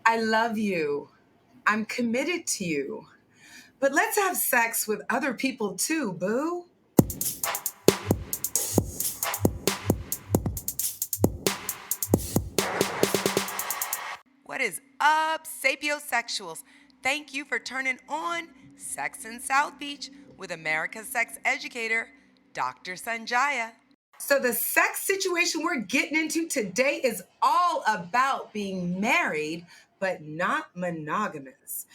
I love you. I'm committed to you. But let's have sex with other people too, boo. What is up, sapiosexuals? Thank you for turning on Sex in South Beach with America's sex educator, Dr. Sanjaya. So, the sex situation we're getting into today is all about being married, but not monogamous.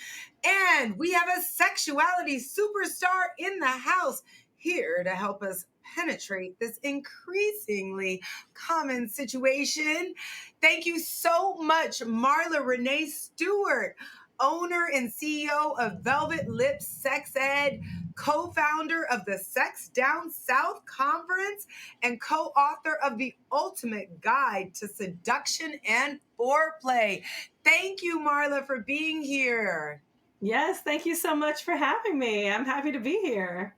And we have a sexuality superstar in the house here to help us penetrate this increasingly common situation. Thank you so much, Marla Renee Stewart, owner and CEO of Velvet Lips Sex Ed, co-founder of the Sex Down South Conference, and co-author of The Ultimate Guide to Seduction and Foreplay. Thank you, Marla, for being here. Yes, thank you so much for having me. I'm happy to be here.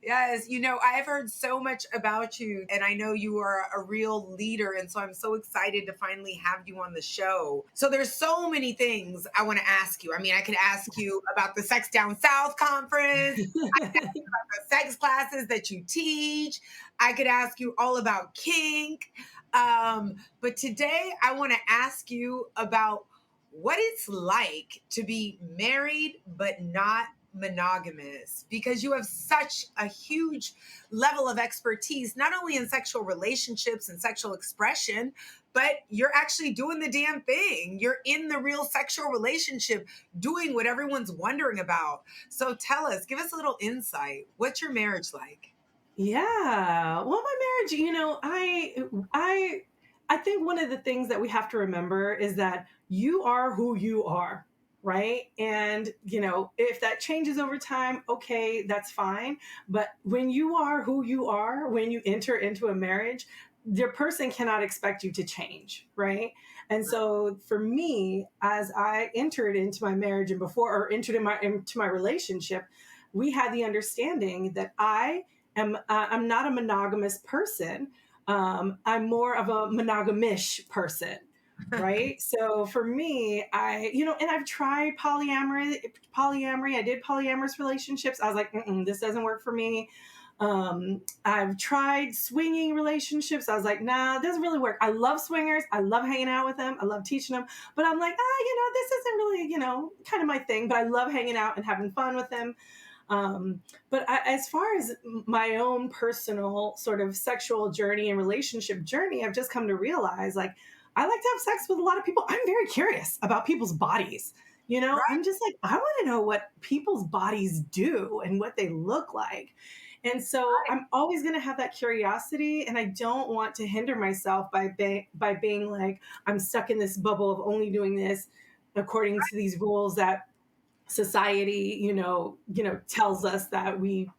Yes, I've heard so much about you, and I know you are a real leader, and so I'm so excited to finally have you on the show. So there's so many things I want to ask you. I mean, I could ask you about the Sex Down South conference, I could ask you about the sex classes that you teach, I could ask you all about kink, but today I want to ask you about what it's like to be married but not monogamous, because you have such a huge level of expertise, not only in sexual relationships and sexual expression, but you're actually doing the damn thing. You're in the real sexual relationship doing what everyone's wondering about. So tell us, give us a little insight. What's your marriage like? Yeah. Well, my marriage, I think one of the things that we have to remember is that you are who you are, right? And, if that changes over time, okay, that's fine. But when you are who you are, when you enter into a marriage, your person cannot expect you to change, right? And so for me, as I entered into my marriage and before or entered into my relationship, we had the understanding that I'm not a monogamous person. I'm more of a monogamish person, right? So for me, and I've tried polyamory. I did polyamorous relationships. I was like, this doesn't work for me. I've tried swinging relationships. I was like, nah, it doesn't really work. I love swingers. I love hanging out with them. I love teaching them. But I'm like, this isn't really, kind of my thing. But I love hanging out and having fun with them. As far as my own personal sort of sexual journey and relationship journey, I've just come to realize, like, I like to have sex with a lot of people. I'm very curious about people's bodies. Right. I'm just like, I want to know what people's bodies do and what they look like. And so I'm always going to have that curiosity, and I don't want to hinder myself by being like, I'm stuck in this bubble of only doing this according to these rules that society, tells us that we,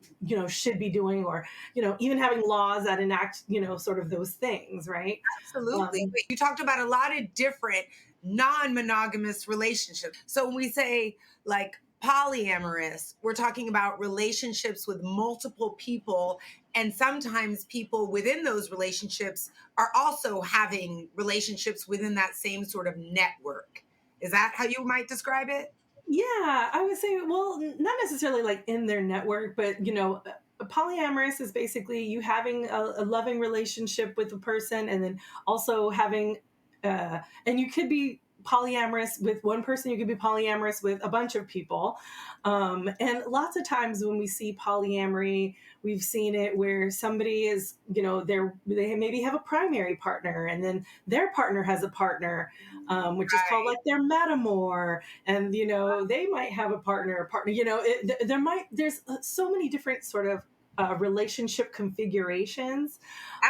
should be doing, or, even having laws that enact, sort of those things, right? Absolutely. But you talked about a lot of different non-monogamous relationships. So when we say like polyamorous, we're talking about relationships with multiple people. And sometimes people within those relationships are also having relationships within that same sort of network. Is that how you might describe it? Yeah, I would say, well, not necessarily like in their network, but polyamorous is basically you having a loving relationship with a person, and then also having, and you could be polyamorous with one person, you could be polyamorous with a bunch of people. And lots of times when we see polyamory, we've seen it where somebody is, they maybe have a primary partner, and then their partner has a partner, which is called like their metamor, and they might have a partner, there's so many different sort of relationship configurations.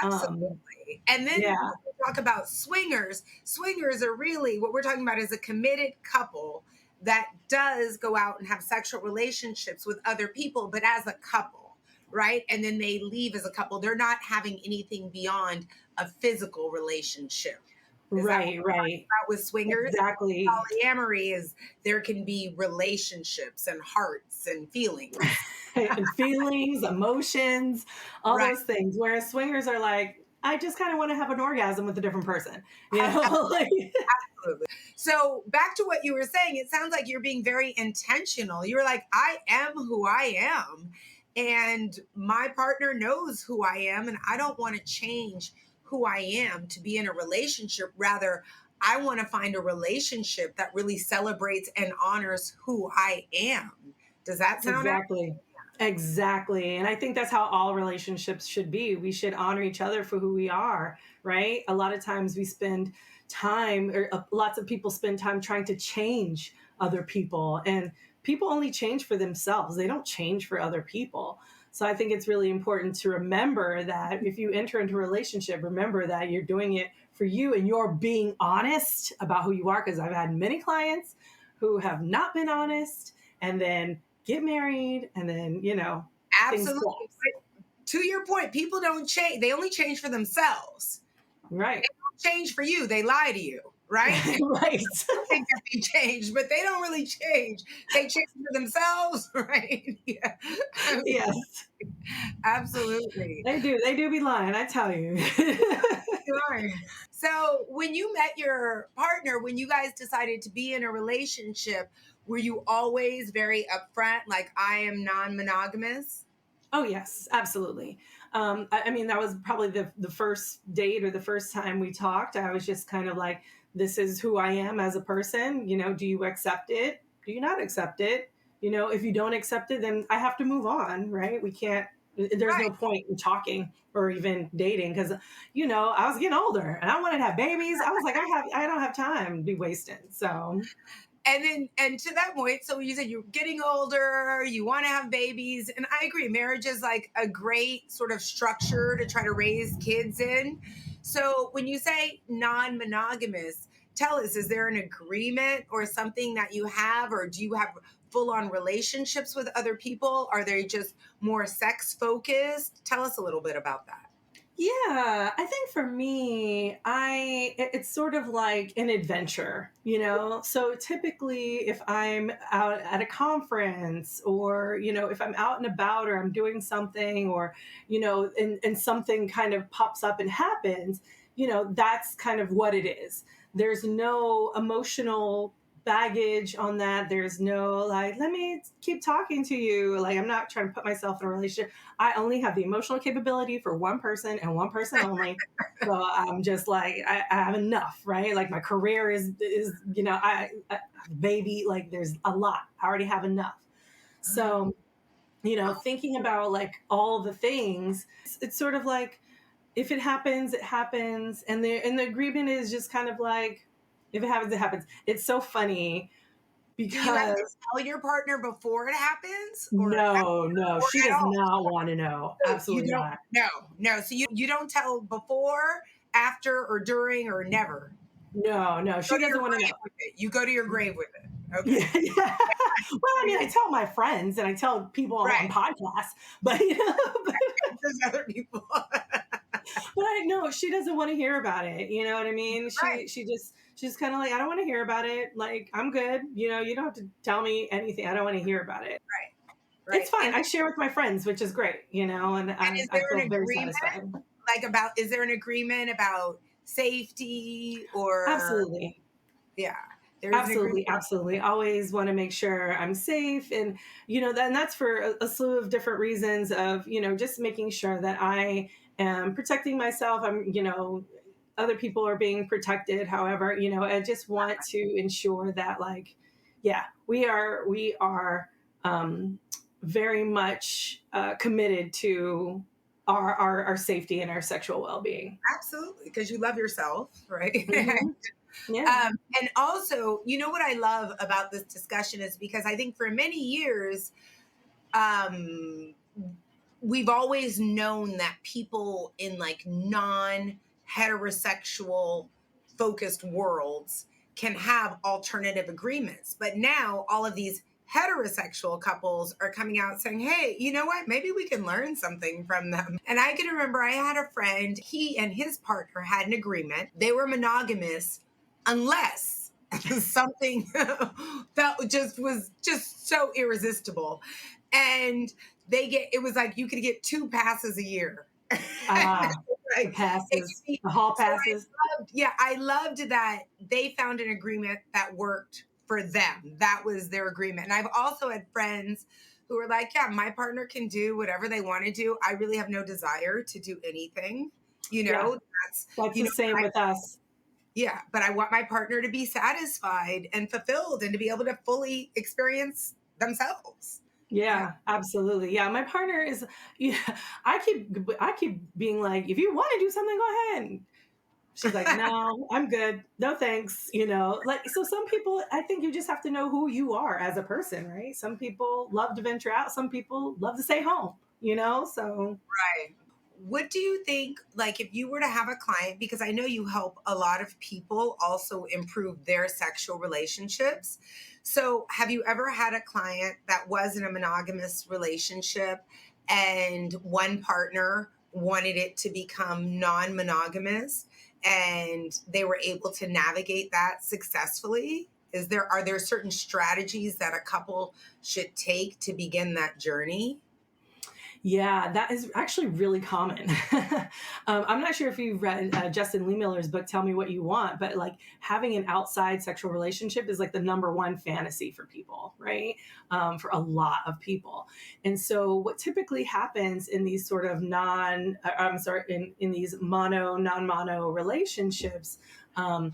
Absolutely. And then Yeah. when we talk about swingers, swingers are really what we're talking about is a committed couple that does go out and have sexual relationships with other people, but as a couple, right? And then they leave as a couple. They're not having anything beyond a physical relationship. Is that what Right, we're talking right. about with swingers? Exactly. Polyamory is there can be relationships and hearts and feelings. And feelings, emotions, all Right. those things. Whereas swingers are like, I just kind of want to have an orgasm with a different person, you know? Like, Absolutely. So back to what you were saying, it sounds like you're being very intentional. You were like, I am who I am, and my partner knows who I am, and I don't want to change who I am to be in a relationship. Rather, I want to find a relationship that really celebrates and honors who I am. Does that sound accurate? exactly. Exactly. And I think that's how all relationships should be. We should honor each other for who we are, right? A lot of times we spend time, or lots of people spend time trying to change other people. And people only change for themselves, they don't change for other people. So I think it's really important to remember that if you enter into a relationship, remember that you're doing it for you and you're being honest about who you are. Because I've had many clients who have not been honest and then get married and then, things Absolutely. collapse. To your point, people don't change. They only change for themselves. Right. Change for you. They lie to you, right? Right. Think that they change, but they don't really change. They change for themselves, right? Yeah. Yes. Absolutely. They do be lying, I tell you. Sure. So when you met your partner, when you guys decided to be in a relationship, were you always very upfront, like I am non-monogamous? Oh yes, absolutely. I mean, that was probably the first date or the first time we talked. I was just kind of like, this is who I am as a person. Do you accept it? Do you not accept it? If you don't accept it, then I have to move on, right? We can't, there's no Right. point in talking or even dating because, I was getting older and I wanted to have babies. I was like, I don't have time to be wasting. So, And to that point, so you said you're getting older, you want to have babies, and I agree, marriage is like a great sort of structure to try to raise kids in. So when you say non-monogamous, tell us, is there an agreement or something that you have, or do you have full-on relationships with other people? Are they just more sex focused? Tell us a little bit about that. yeah, I think for me, it's sort of like an adventure, So typically if I'm out at a conference or, if I'm out and about or I'm doing something or, and something kind of pops up and happens, that's kind of what it is. There's no emotional baggage on that. There's no like, let me keep talking to you. Like, I'm not trying to put myself in a relationship. I only have the emotional capability for one person and one person only. So I'm just like, I have enough, right? Like my career is I baby, like there's a lot. I already have enough. So, thinking about like all the things, it's sort of like if it happens, it happens. And the agreement is just kind of like, if it happens, it happens. It's so funny Do you have to because tell your partner before it happens, no, or she at does all? not want to know. You Absolutely don't. not. No, no. So you don't tell before, after, or during, or never. No, Go she to your doesn't want to grave know. with it. You go to your grave with it. Okay. Yeah, yeah. Well, I mean, I tell my friends and I tell people on Right. podcasts, but There's other people. but I know she doesn't want to hear about it. You know what I mean? Right. She's kind of like, I don't want to hear about it. Like, I'm good. You don't have to tell me anything. I don't want to hear about it. Right. It's fine. I share with my friends, which is great. And And is I there feel an very agreement, satisfied. like about? Is there an agreement about safety or? Absolutely. Yeah, there is an agreement. Absolutely. Always want to make sure I'm safe. And, and that's for a slew of different reasons of, just making sure that I am protecting myself. Other people are being protected. However, I just want to ensure that like, yeah, we are very much committed to our safety and our sexual well-being. Absolutely, because you love yourself, right? Hmm. Yeah. And also, you know what I love about this discussion is because I think for many years, um, we've always known that people in like non heterosexual focused worlds can have alternative agreements. But now all of these heterosexual couples are coming out saying, hey, you know what? Maybe we can learn something from them. And I can remember I had a friend, he and his partner had an agreement. They were monogamous unless something that just was just so irresistible. And it was like you could get 2 passes a year. Ah, The right. passes, the hall So passes. I loved that they found an agreement that worked for them. That was their agreement. And I've also had friends who were like, yeah, my partner can do whatever they want to do. I really have no desire to do anything. Yeah, That's, that's you the know, same with us. yeah, but I want my partner to be satisfied and fulfilled and to be able to fully experience themselves. Yeah. Yeah, absolutely. Yeah, my partner is. Yeah, I keep being like, if you want to do something, go ahead. She's like, no, I'm good. No thanks. Like, so some people, I think you just have to know who you are as a person, right? Some people love to venture out. Some people love to stay home. So Right. What do you think, like, if you were to have a client, because I know you help a lot of people also improve their sexual relationships. So, have you ever had a client that was in a monogamous relationship and one partner wanted it to become non monogamous and they were able to navigate that successfully? Are there certain strategies that a couple should take to begin that journey? yeah, that is actually really common. I'm not sure if you've read Justin Lee Miller's book, Tell Me What You Want, but like having an outside sexual relationship is like the number one fantasy for people, right? For a lot of people. And so, what typically happens in these sort of I'm sorry, in these non mono relationships, um,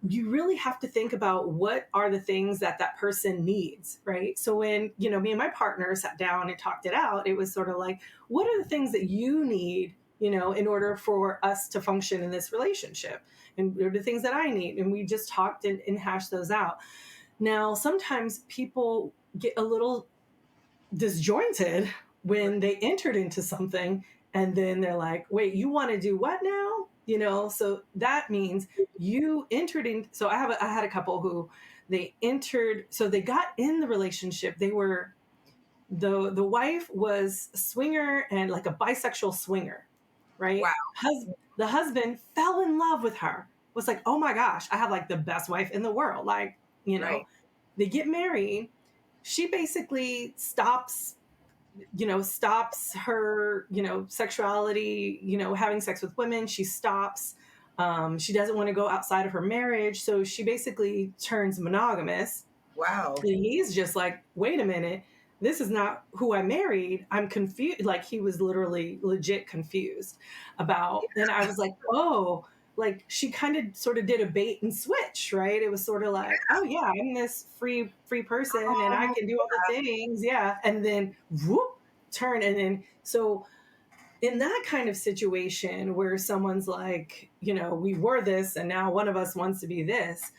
you really have to think about what are the things that that person needs, right? So when me and my partner sat down and talked it out, it was sort of like, what are the things that you need, in order for us to function in this relationship, and what are the things that I need, and we just talked and hashed those out. Now sometimes people get a little disjointed when they entered into something, and then they're like, wait, you want to do what now? So that means you entered in. So I had a couple who they entered, so they got in the relationship. They were the wife was a swinger and like a bisexual swinger, right? Wow. The husband fell in love with her, was like, oh my gosh, I have like the best wife in the world. Like, Right. they get married. She basically stops her, sexuality, having sex with women. She stops. She doesn't want to go outside of her marriage. So she basically turns monogamous. Wow. And he's just like, wait a minute, this is not who I married. I'm confused. Like, he was literally legit confused about, and I was like, oh, like she kind of sort of did a bait and switch, right? It was sort of like, oh yeah, I'm this free person and I Oh, can do all the things. Yeah. And then whoop, turn. And then, so in that kind of situation where someone's like, we were this and now one of us wants to be this,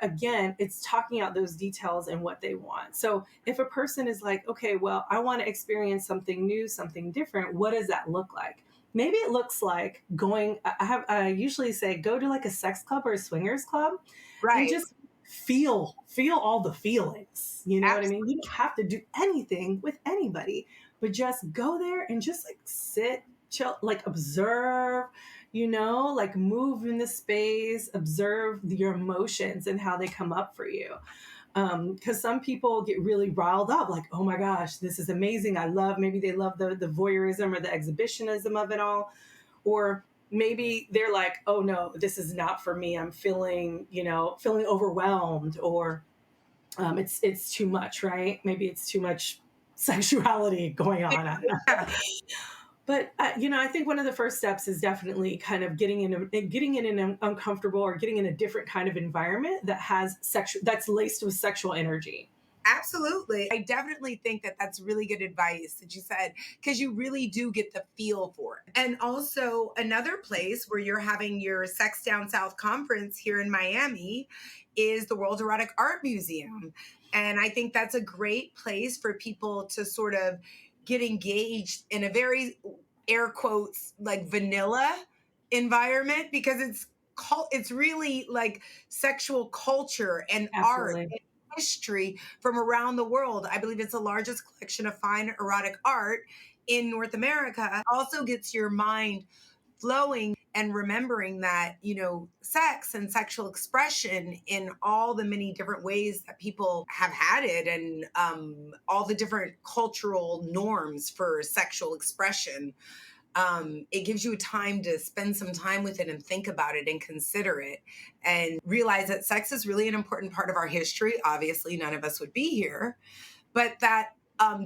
again, it's talking out those details and what they want. So if a person is like, okay, well, I want to experience something new, something different, what does that look like? Maybe it looks like going, I usually say, go to like a sex club or a swingers club and right. just feel all the feelings. You know what I mean? Absolutely. You don't have to do anything with anybody, but just go there and just like sit, chill, like observe, like move in the space, observe your emotions and how they come up for you. Because some people get really riled up, like, oh my gosh, this is amazing. Maybe they love the voyeurism or the exhibitionism of it all. Or maybe they're like, oh no, this is not for me. I'm feeling overwhelmed, or it's too much, right? Maybe it's too much sexuality going on. I don't know. Yeah. But I think one of the first steps is definitely kind of getting in an uncomfortable, or getting in a different kind of environment that has that's laced with sexual energy. Absolutely. I definitely think that that's really good advice that you said, because you really do get the feel for it. And also, another place where you're having your Sex Down South conference here in Miami is the World Erotic Art Museum. And I think that's a great place for people to sort of get engaged in a very, air quotes, like vanilla environment, because it's really like sexual culture and art Absolutely. history from around the world. I believe it's the largest collection of fine erotic art in North America. It also gets your mind flowing and remembering that, sex and sexual expression in all the many different ways that people have had it, and all the different cultural norms for sexual expression. It gives you time to spend some time with it and think about it and consider it and realize that sex is really an important part of our history. Obviously, none of us would be here, but that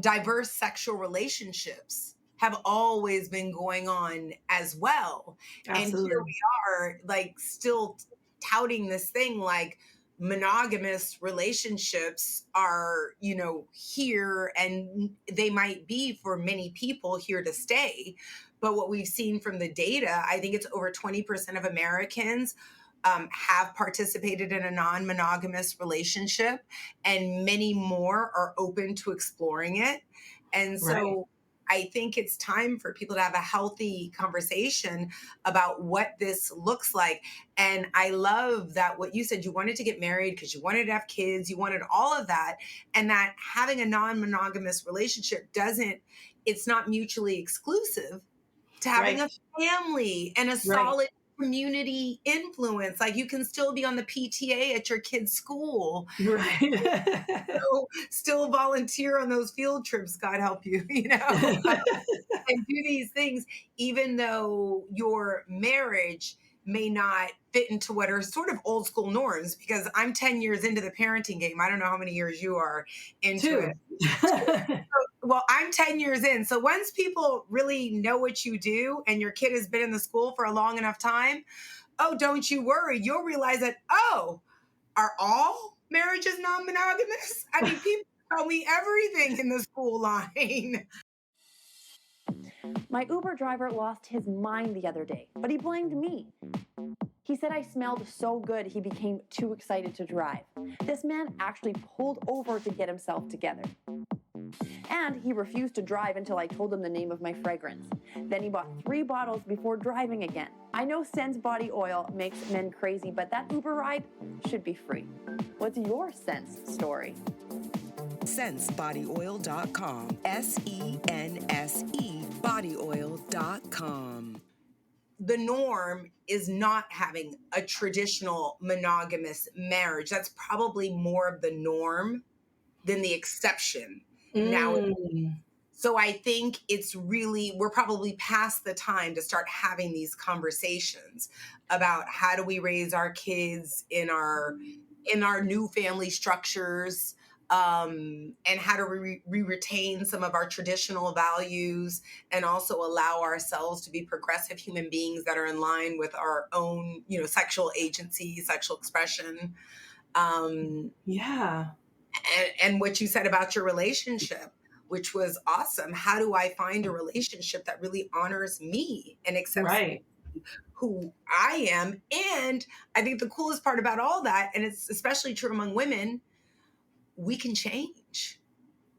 diverse sexual relationships have always been going on as well. And here Absolutely. we are, like, still touting this thing like monogamous relationships are, here, and they might be for many people here to stay. But what we've seen from the data, I think it's over 20% of Americans have participated in a non monogamous relationship, and many more are open to exploring it. And Right. so I think it's time for people to have a healthy conversation about what this looks like. And I love that what you said, you wanted to get married because you wanted to have kids, you wanted all of that, and that having a non monogamous relationship it's not mutually exclusive to having Right. a family and a Right. solid community influence. Like, you can still be on the PTA at your kid's school, Right. still volunteer on those field trips, God help you, and do these things, even though your marriage may not fit into what are sort of old school norms. Because I'm 10 years into the parenting game. I don't know how many years you are into it. Two. Well, I'm 10 years in. So once people really know what you do and your kid has been in the school for a long enough time, oh, don't you worry. You'll realize that, oh, are all marriages non monogamous? I mean, people tell me everything in the school line. My Uber driver lost his mind the other day, but he blamed me. He said I smelled so good he became too excited to drive. This man actually pulled over to get himself together. And he refused to drive until I told him the name of my fragrance. Then he bought 3 bottles before driving again. I know Sense body oil makes men crazy, but that Uber ride should be free. What's your Sense story? Sensebodyoil.com. SENSE bodyoil.com. The norm is not having a traditional monogamous marriage. That's probably more of the norm than the exception now. Mm. So I think we're probably past the time to start having these conversations about how do we raise our kids in our new family structures, and how do we retain some of our traditional values and also allow ourselves to be progressive human beings that are in line with our own, sexual agency, sexual expression. Yeah. And what you said about your relationship, which was awesome. How do I find a relationship that really honors me and accepts Right. who I am? And I think the coolest part about all that, and it's especially true among women, we can change.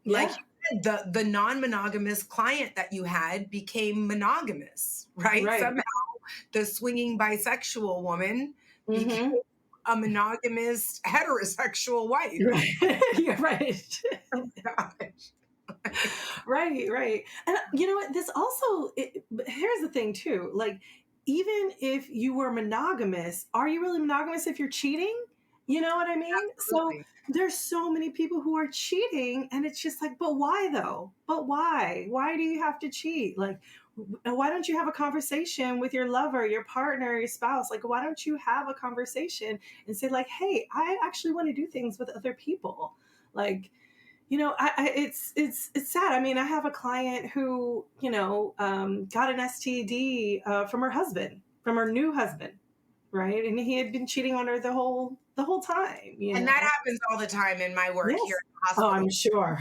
Like Yeah. you said, the non-monogamous client that you had became monogamous, right? Right. Somehow the swinging bisexual woman became Mm-hmm. a monogamous heterosexual wife. Right. You're right. Oh gosh. Right, right. And you know what? This also, here's the thing too. Like, even if you were monogamous, are you really monogamous if you're cheating? You know what I mean? So Absolutely. there's so many people who are cheating, and it's just like, but why though? But why? Why do you have to cheat? Like, why don't you have a conversation with your lover, your partner, your spouse? Like, why don't you have a conversation and say, like, hey, I actually want to do things with other people? Like, it's sad. I mean, I have a client who got an STD from her husband, from her new husband, right? And he had been cheating on her the whole time. And that happens all the time in my work here Yes. at the Oh, hospital. I'm sure.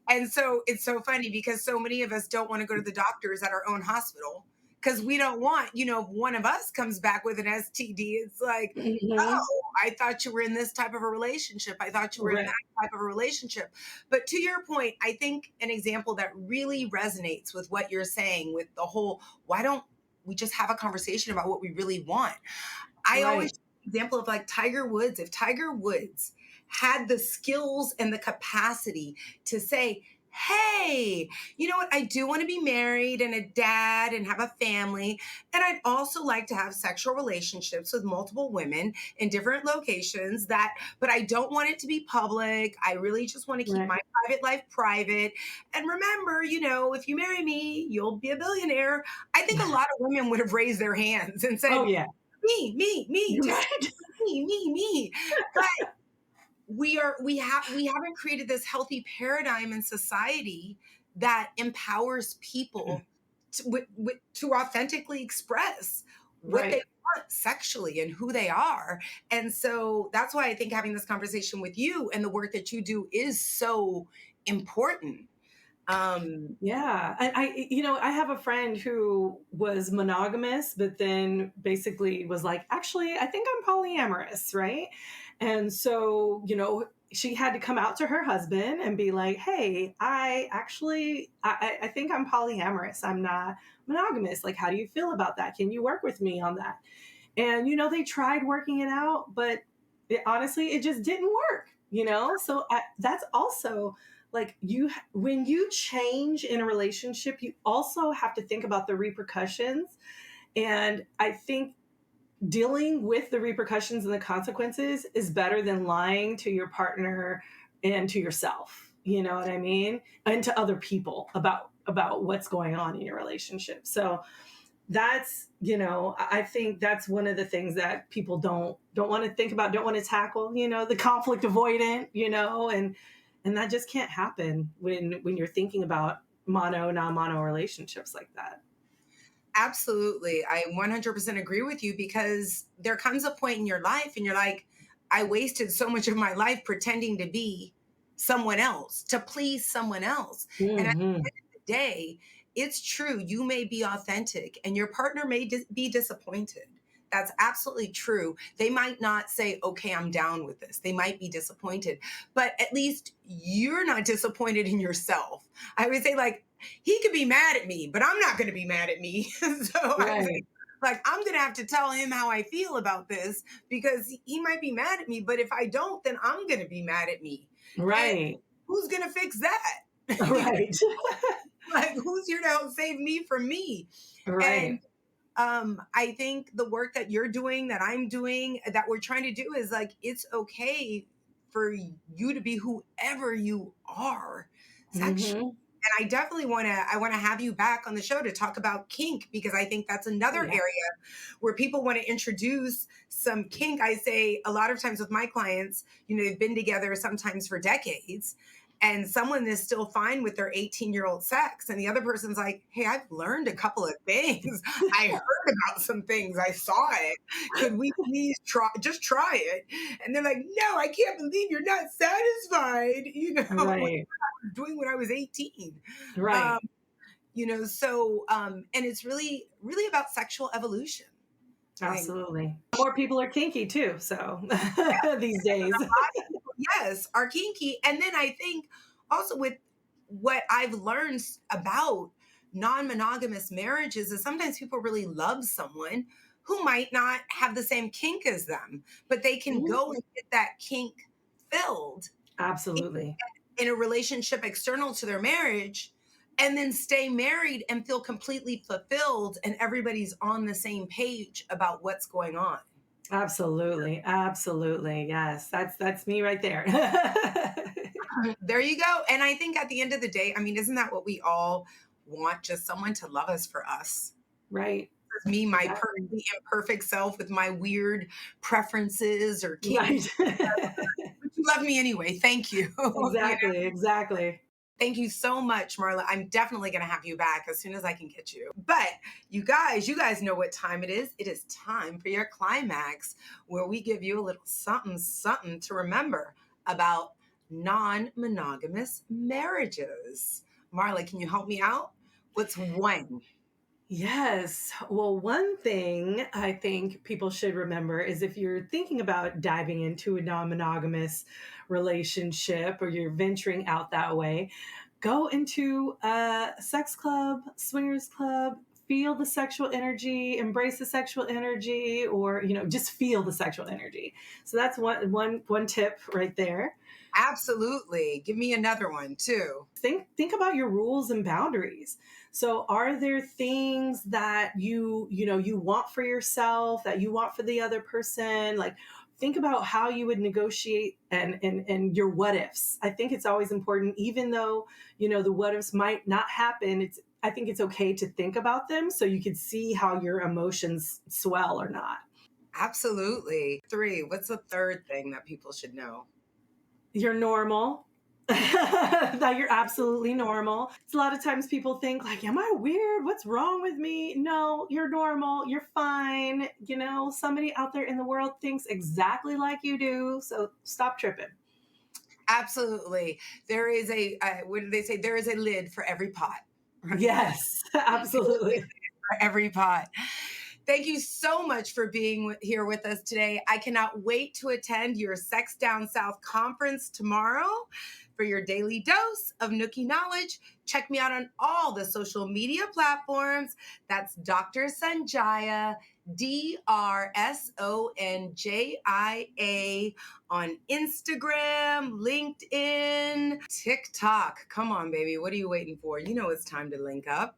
And so it's so funny because so many of us don't want to go to the doctors at our own hospital because we don't want, if one of us comes back with an STD, it's like, Hmm. oh, I thought you were in this type of a relationship. I thought you were in Right. that type of a relationship. But to your point, I think an example that really resonates with what you're saying with the whole, why don't we just have a conversation about what we really want? I always Right. use the example of like Tiger Woods. If Tiger Woods had the skills and the capacity to say, hey, you know what? I do want to be married and a dad and have a family. And I'd also like to have sexual relationships with multiple women in different locations but I don't want it to be public. I really just want to keep Right. my private life private. And remember, if you marry me, you'll be a billionaire. I think a lot of women would have raised their hands and said, Oh yeah. me, just Right. me. But we haven't created this healthy paradigm in society that empowers people to authentically express what they Right. want sexually and who they are. And so that's why I think having this conversation with you and the work that you do is so important. um Yeah. And I have a friend who was monogamous, but then basically was like, actually, I think I'm polyamorous, right? And so, she had to come out to her husband and be like, hey, I think I'm polyamorous. I'm not monogamous. Like, how do you feel about that? Can you work with me on that? And, they tried working it out, but honestly, it just didn't work. So that's also like when you change in a relationship, you also have to think about the repercussions. And I think dealing with the repercussions and the consequences is better than lying to your partner and to yourself. You know what I mean? And to other people about what's going on in your relationship. So that's, I think that's one of the things that people don't want to think about, don't want to tackle, the conflict avoidant, and that just can't happen when you're thinking about non-mono relationships like that. Absolutely. I 100% agree with you, because there comes a point in your life and you're like, I wasted so much of my life pretending to be someone else, to please someone else. And at Hmm. the end of the day, it's true. You may be authentic and your partner may be disappointed. That's absolutely true. They might not say, okay, I'm down with this. They might be disappointed, but at least you're not disappointed in yourself. I would say, like, he could be mad at me, but I'm not going to be mad at me. So I was Right. like, I'm going to have to tell him how I feel about this, because he might be mad at me, but if I don't, then I'm going to be mad at me. And Right. who's going to fix that? Right. Like, who's here to help save me from me? And Right. I think the work that you're doing, that I'm doing, that we're trying to do is like, it's okay for you to be whoever you are sexually. Hmm. And I definitely want to have you back on the show to talk about kink, because I think that's Oh another yeah. area where people want to introduce some kink. I say a lot of times with my clients, they've been together sometimes for decades, and someone is still fine with their 18-year-old sex, and the other person's like, hey, I've learned a couple of things. I heard about some things. I saw it. Could we please try it? And they're like, no, I can't believe you're not satisfied. Right. Doing when I was 18. Um, Right. and it's really, really about sexual evolution. I think, Absolutely. More people are kinky too, so these days. yes, are kinky. And then I think also with what I've learned about non-monogamous marriages is sometimes people really love someone who might not have the same kink as them, but they can Mhm. go and get that kink filled Absolutely. in a relationship external to their marriage, and then stay married and feel completely fulfilled, and everybody's on the same page about what's going on. Absolutely. Absolutely. Yes. That's me right there. There you go. And I think at the end of the day, I mean, isn't that what we all want? Just someone to love us for us. Right. Me, my Exactly. perfectly imperfect self with my weird preferences or kinks. Right. But you love me anyway. Thank you. Exactly. Exactly. Thank you so much, Marla. I'm definitely going to have you back as soon as I can get you. But you guys know what time it is. It is time for your climax, where we give you a little something, something to remember about non-monogamous marriages. Marla, can you help me out? What's one? Yes. Well, one thing I think people should remember is if you're thinking about diving into a non monogamous relationship or you're venturing out that way, go into a sex club, swingers club, feel the sexual energy, embrace the sexual energy, or, just feel the sexual energy. So that's one tip right there. Absolutely. Give me another one too. Think about your rules and boundaries. So are there things that you want for yourself, that you want for the other person? Like, think about how you would negotiate and your what ifs. I think it's always important, even though the what ifs might not happen. I think it's okay to think about them so you can see how your emotions swell or not. Absolutely. 3, what's the third thing that people should know? You're normal. That you're absolutely normal. A lot of times people think like, am I weird? What's wrong with me? No, you're normal. You're fine. Somebody out there in the world thinks exactly like you do. So stop tripping. Absolutely. There is what do they say? There is a lid for every pot. Right? Yes, absolutely. For every pot. Thank you so much for being here with us today. I cannot wait to attend your Sex Down South conference tomorrow. For your daily dose of Nookie knowledge, check me out on all the social media platforms. That's Dr. Sanjaya, DRSONJIA, on Instagram, LinkedIn, TikTok. Come on, baby. What are you waiting for? You know it's time to link up.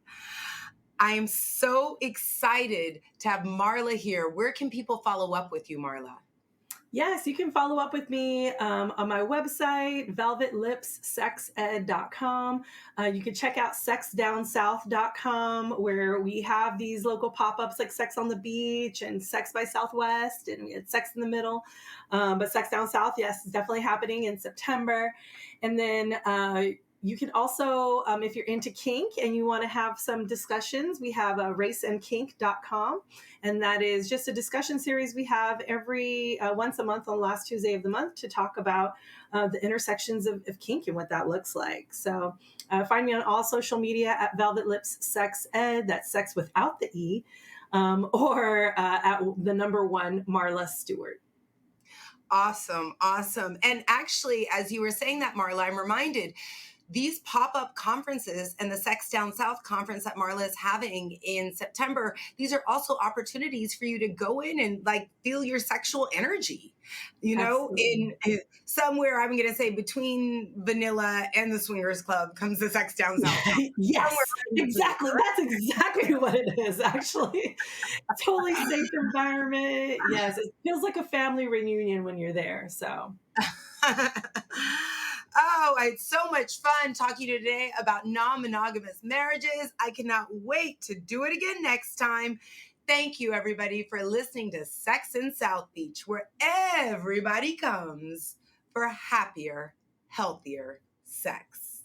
I am so excited to have Marla here. Where can people follow up with you, Marla? Yes, you can follow up with me on my website, velvetlipssexed.com. You can check out sexdownsouth.com, where we have these local pop-ups like Sex on the Beach and Sex by Southwest, and it's Sex in the Middle. But Sex Down South, yes, is definitely happening in September. And then you can also, if you're into kink and you want to have some discussions, we have raceandkink.com. And that is just a discussion series we have every once a month on the last Tuesday of the month to talk about the intersections of kink and what that looks like. So find me on all social media at Velvet Lips Sex Ed, that's sex without the E, or at the number 1, Marla Stewart. Awesome. Awesome. And actually, as you were saying that, Marla, I'm reminded these pop-up conferences and the Sex Down South conference that Marla is having in September, these are also opportunities for you to go in and like feel your sexual energy, in somewhere, I'm going to say between vanilla and the swingers club comes the Sex Down South. Yes, exactly. That's exactly what it is, actually. Totally safe environment. Yes, it feels like a family reunion when you're there. So. Oh, I had so much fun talking to you today about non-monogamous marriages. I cannot wait to do it again next time. Thank you, everybody, for listening to Sex in South Beach, where everybody comes for happier, healthier sex.